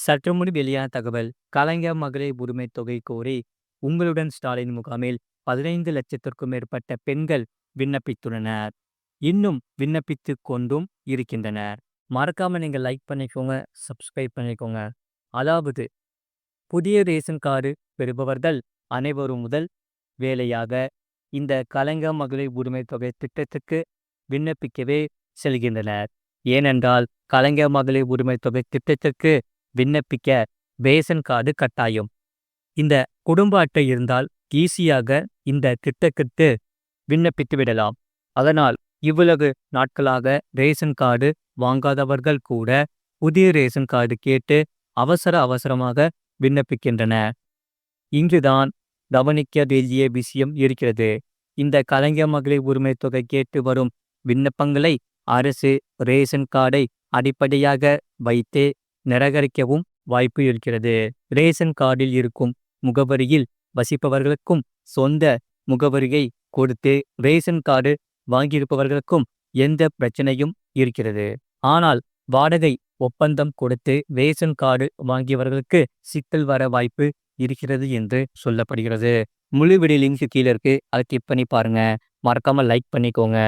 சற்று முன் வெளியான தகவல். கலைஞர் மகளிர் உரிமை தொகை கோரி உங்களுடன் ஸ்டாலின் முகாமில் 15 லட்சத்திற்கும் மேற்பட்ட பெண்கள் விண்ணப்பித்துள்ளனர். இன்னும் விண்ணப்பித்துக் கொண்டும் இருக்கின்றனர். மறக்காம நீங்க லைக் பண்ணிக்கோங்க, சப்ஸ்கிரைப் பண்ணிக்கோங்க. அதாவது புதிய ரேஷன் கார்டு பெறுபவர்கள் அனைவரும் முதல் வேலையாக இந்த கலைஞர் மகளிர் உரிமை தொகை திட்டத்துக்கு விண்ணப்பிக்கவே செல்கின்றனர். ஏனென்றால் கலைஞர் மகளிர் உரிமை தொகை திட்டத்திற்கு விண்ணப்பிக்க ரேஷன் கார்டு கட்டாயம். இந்த குடும்ப அட்டை இருந்தால் ஈஸியாக இந்த திட்டத்திற்கு விண்ணப்பித்து விடலாம். அதனால் இவ்வளவு நாட்களாக ரேஷன் கார்டு வாங்காதவர்கள் கூட புதிய ரேஷன் கார்டு கேட்டு அவசரமாக விண்ணப்பிக்கின்றனர். இங்குதான் கவனிக்க வேண்டிய விஷயம் இருக்கிறது. இந்த கலைஞர் மகளிர் உரிமை தொகை கேட்டு வரும் விண்ணப்பங்களை அரசு ரேஷன் கார்டை அடிப்படையாக வைத்து நிராகரிக்கவும் வாய்ப்பு இருக்கிறது. ரேஷன் கார்டில் இருக்கும் முகவரியில் வசிப்பவர்களுக்கும் சொந்த முகவரியை கொடுத்து ரேஷன் கார்டு வாங்கியிருப்பவர்களுக்கும் எந்த பிரச்சனையும் இருக்கிறது. ஆனால் வாடகை ஒப்பந்தம் கொடுத்து ரேஷன் கார்டு வாங்கியவர்களுக்கு சிக்கல் வர வாய்ப்பு இருக்கிறது என்று சொல்லப்படுகிறது. முழு வீடியோ லிங்க் கீழே இருக்கு. அதை கிளிக் பண்ணி பாருங்க. மறக்காம லைக் பண்ணிக்கோங்க.